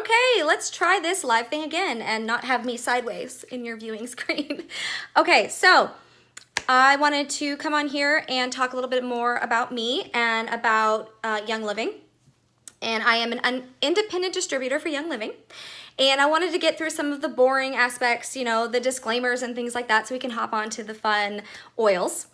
Okay, let's try this live thing again and not have me sideways in your viewing screen. Okay, so I wanted to come on here and talk a little bit more about me and about Young Living. And I am an independent distributor for Young Living. And I wanted to get through some of the boring aspects, you know, the disclaimers and things like that, so we can hop on to the fun oils.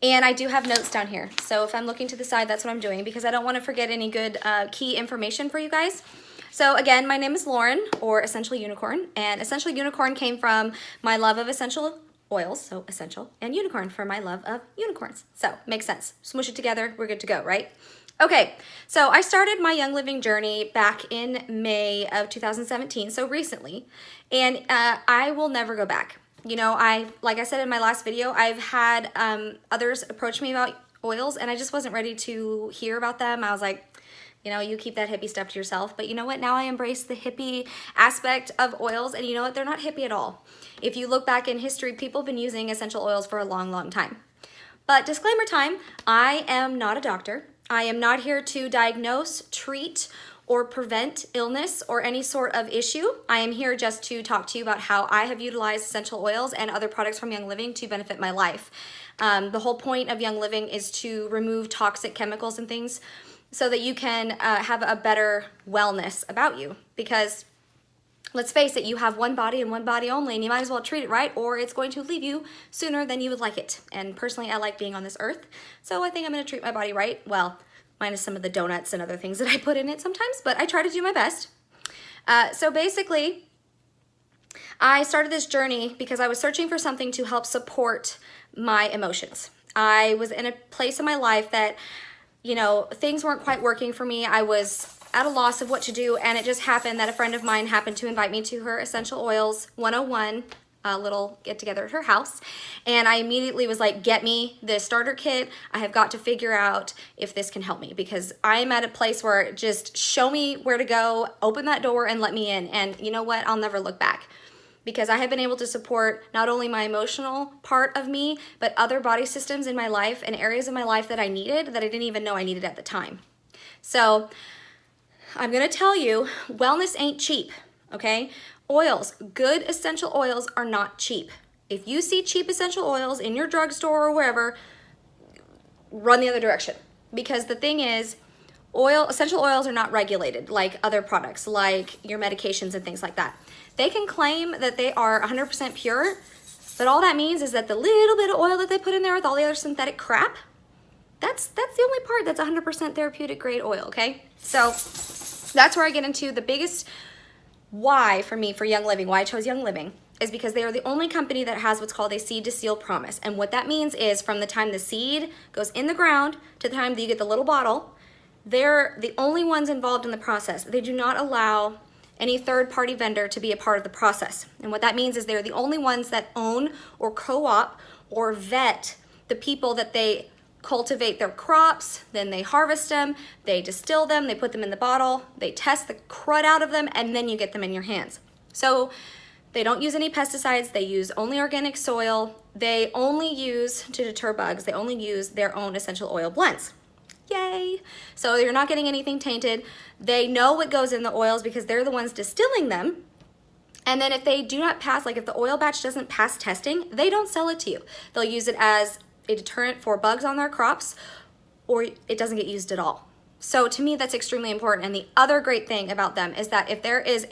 And I do have notes down here. So if I'm looking to the side, that's what I'm doing, because I don't want to forget any good key information for you guys. So again, my name is Lauren, or Essential Unicorn, and Essential Unicorn came from my love of essential oils, so essential, and unicorn for my love of unicorns. So makes sense. Smoosh it together, we're good to go, right? Okay, so I started my Young Living journey back in May of 2017, so recently, and I will never go back. You know, like I said in my last video, I've had others approach me about oils, and I just wasn't ready to hear about them. I was like, you know, you keep that hippie stuff to yourself. But you know what? Now I embrace the hippie aspect of oils, and you know what? They're not hippie at all. If you look back in history, people have been using essential oils for a long, long time. But disclaimer time, I am not a doctor. I am not here to diagnose, treat, or prevent illness or any sort of issue. I am here just to talk to you about how I have utilized essential oils and other products from Young Living to benefit my life. The whole point of Young Living is to remove toxic chemicals and things so that you can have a better wellness about you. Because let's face it, you have one body and one body only, and you might as well treat it right, or it's going to leave you sooner than you would like it. And personally, I like being on this earth, so I think I'm gonna treat my body right. Well, minus some of the donuts and other things that I put in it sometimes, but I try to do my best. So basically, I started this journey because I was searching for something to help support my emotions. I was in a place in my life that, you know, things weren't quite working for me. I was at a loss of what to do, and it just happened that a friend of mine happened to invite me to her Essential Oils 101 little get together at her house, and I immediately was like, get me the starter kit. I have got to figure out if this can help me, because I'm at a place where just show me where to go, open that door and let me in. And you know what? I'll never look back, because I have been able to support not only my emotional part of me, but other body systems in my life and areas of my life that I needed that I didn't even know I needed at the time. So I'm gonna tell you, wellness ain't cheap, okay? Oils, good essential oils are not cheap. If you see cheap essential oils in your drugstore or wherever, run the other direction. Because the thing is, essential oils are not regulated like other products, like your medications and things like that. They can claim that they are 100% pure, but all that means is that the little bit of oil that they put in there with all the other synthetic crap, that's the only part that's 100% therapeutic grade oil, okay? So that's where I get into the biggest why for me for Young Living, why I chose Young Living, is because they are the only company that has what's called a seed to seal promise. And what that means is from the time the seed goes in the ground to the time that you get the little bottle, they're the only ones involved in the process. They do not allow any third-party vendor to be a part of the process. And what that means is they're the only ones that own or co-op or vet the people that they cultivate their crops, then they harvest them, they distill them, they put them in the bottle, they test the crud out of them, and then you get them in your hands. So they don't use any pesticides, they use only organic soil, they only use, to deter bugs, they only use their own essential oil blends. Yay! So you're not getting anything tainted. They know what goes in the oils because they're the ones distilling them. And then if they do not pass, like if the oil batch doesn't pass testing, they don't sell it to you. They'll use it as a deterrent for bugs on their crops, or it doesn't get used at all. So to me, that's extremely important. And the other great thing about them is that if there is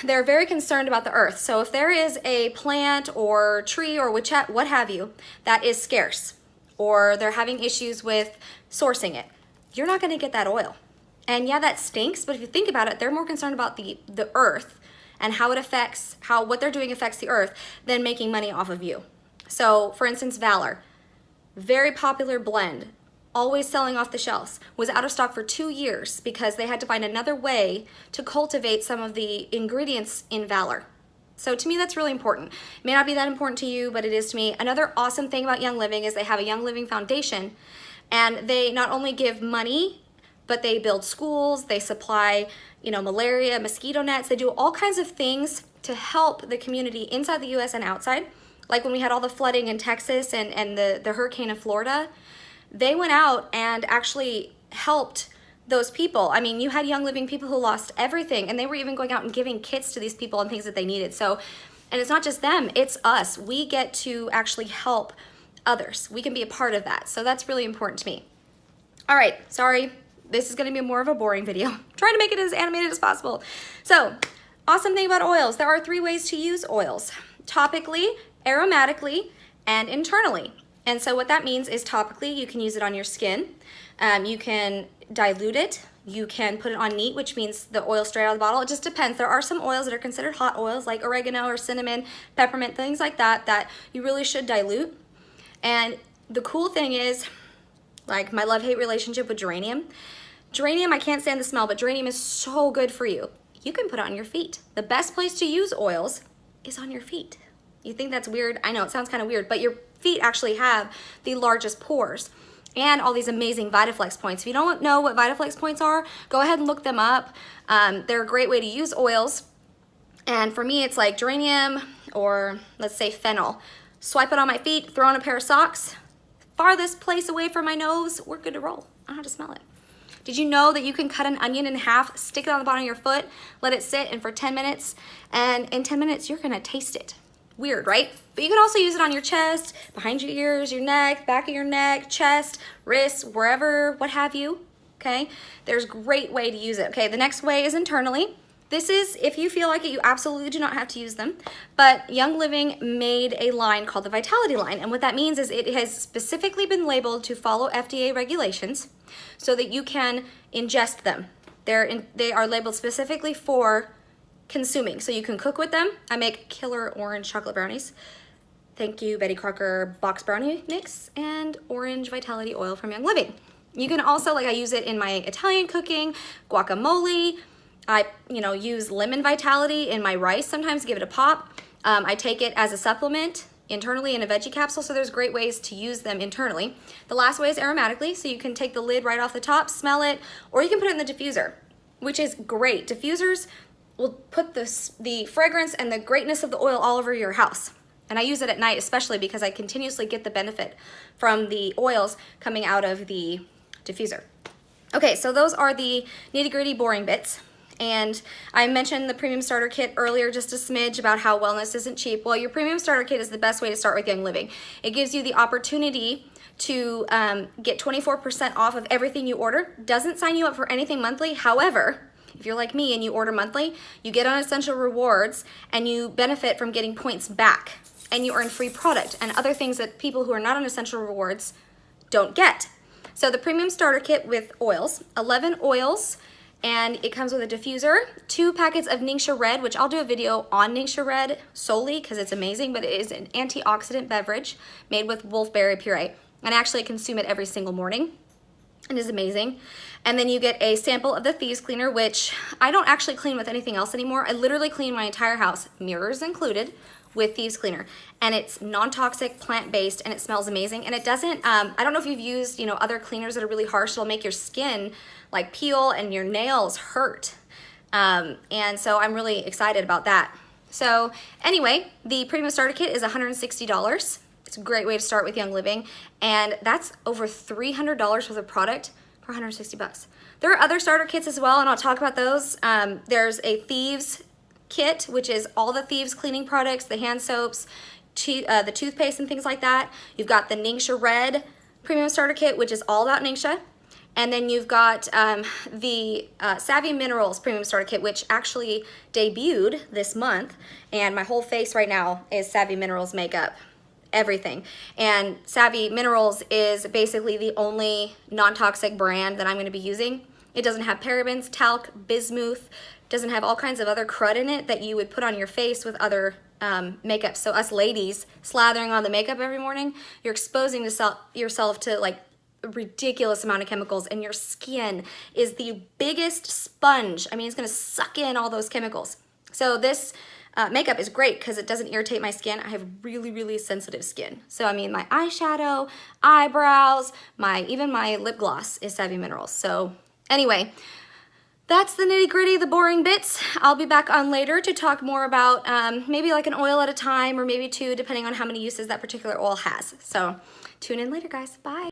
they're very concerned about the earth. So if there is a plant or tree or what have you that is scarce, or they're having issues with sourcing it, you're not gonna get that oil. And yeah, that stinks, but if you think about it, they're more concerned about the earth and how it affects, what they're doing affects the earth than making money off of you. So for instance, Valor, very popular blend, always selling off the shelves, was out of stock for 2 years because they had to find another way to cultivate some of the ingredients in Valor. So to me, that's really important. It may not be that important to you, but it is to me. Another awesome thing about Young Living is they have a Young Living Foundation, and they not only give money, but they build schools, they supply, malaria, mosquito nets, they do all kinds of things to help the community inside the US and outside. Like when we had all the flooding in Texas and the hurricane in Florida, they went out and actually helped those people. I mean, you had Young Living people who lost everything, and they were even going out and giving kits to these people and things that they needed. So, and it's not just them, it's us. We get to actually help others. We can be a part of that. So that's really important to me. All right, sorry, this is gonna be more of a boring video. I'm trying to make it as animated as possible. So, awesome thing about oils, there are 3 ways to use oils: topically, aromatically, and internally. And so what that means is topically, you can use it on your skin. You can dilute it. You can put it on neat, which means the oil straight out of the bottle. It just depends. There are some oils that are considered hot oils, like oregano or cinnamon, peppermint, things like that, that you really should dilute. And the cool thing is, like my love-hate relationship with geranium. Geranium, I can't stand the smell, but geranium is so good for you. You can put it on your feet. The best place to use oils is on your feet. You think that's weird? I know, it sounds kind of weird, but your feet actually have the largest pores and all these amazing Vitaflex points. If you don't know what Vitaflex points are, go ahead and look them up. They're a great way to use oils. And for me, it's like geranium or let's say fennel. Swipe it on my feet, throw on a pair of socks. Farthest place away from my nose, we're good to roll. I don't have to smell it. Did you know that you can cut an onion in half, stick it on the bottom of your foot, let it sit, and for 10 minutes, and in 10 minutes, you're gonna taste it. Weird, right? But you can also use it on your chest, behind your ears, your neck, back of your neck, chest, wrists, wherever, what have you, okay? There's a great way to use it, okay? The next way is internally. This is, if you feel like it, you absolutely do not have to use them, but Young Living made a line called the Vitality line, and what that means is it has specifically been labeled to follow FDA regulations so that you can ingest them. They are labeled specifically for consuming, so you can cook with them. I make killer orange chocolate brownies. Thank you, Betty Crocker box brownie mix and orange vitality oil from Young Living. You can also, like I use it in my Italian cooking, guacamole. I, use lemon vitality in my rice sometimes, give it a pop. I take it as a supplement internally in a veggie capsule, so there's great ways to use them internally. The last way is aromatically, so you can take the lid right off the top, smell it, or you can put it in the diffuser, which is great. Diffusers will put the fragrance and the greatness of the oil all over your house. And I use it at night especially because I continuously get the benefit from the oils coming out of the diffuser. Okay, so those are the nitty-gritty boring bits. And I mentioned the premium starter kit earlier, just a smidge about how wellness isn't cheap. Well, your premium starter kit is the best way to start with Young Living. It gives you the opportunity to get 24% off of everything you order. Doesn't sign you up for anything monthly. However, if you're like me and you order monthly, you get on Essential Rewards and you benefit from getting points back, and you earn free product and other things that people who are not on Essential Rewards don't get. So the premium starter kit with oils, 11 oils, and it comes with a diffuser, 2 packets of Ningxia Red, which I'll do a video on Ningxia Red solely because it's amazing, but it is an antioxidant beverage made with wolfberry puree. And actually I consume it every single morning. It is amazing. And then you get a sample of the Thieves Cleaner, which I don't actually clean with anything else anymore. I literally clean my entire house, mirrors included, with Thieves Cleaner. And it's non-toxic, plant-based, and it smells amazing. And it doesn't, I don't know if you've used, other cleaners that are really harsh. It'll make your skin like peel and your nails hurt. And so I'm really excited about that. So anyway, the premium starter kit is $160. It's a great way to start with Young Living. And that's over $300 worth of product for 160 bucks. There are other starter kits as well, and I'll talk about those. There's a Thieves kit, which is all the Thieves cleaning products, the hand soaps, the toothpaste and things like that. You've got the Ningxia Red premium starter kit, which is all about Ningxia. And then you've got the Savvy Minerals premium starter kit, which actually debuted this month. And my whole face right now is Savvy Minerals makeup, everything. And Savvy Minerals is basically the only non-toxic brand that I'm going to be using. It doesn't have parabens, talc, bismuth, doesn't have all kinds of other crud in it that you would put on your face with other makeup. So us ladies slathering on the makeup every morning, you're exposing yourself to like a ridiculous amount of chemicals, and your skin is the biggest sponge. I mean, it's gonna suck in all those chemicals. So this makeup is great because it doesn't irritate my skin. I have really, really sensitive skin. So I mean, my eyeshadow, eyebrows, even my lip gloss is Savvy Minerals. So anyway, that's the nitty gritty, the boring bits. I'll be back on later to talk more about maybe like an oil at a time, or maybe 2, depending on how many uses that particular oil has. So tune in later, guys. Bye.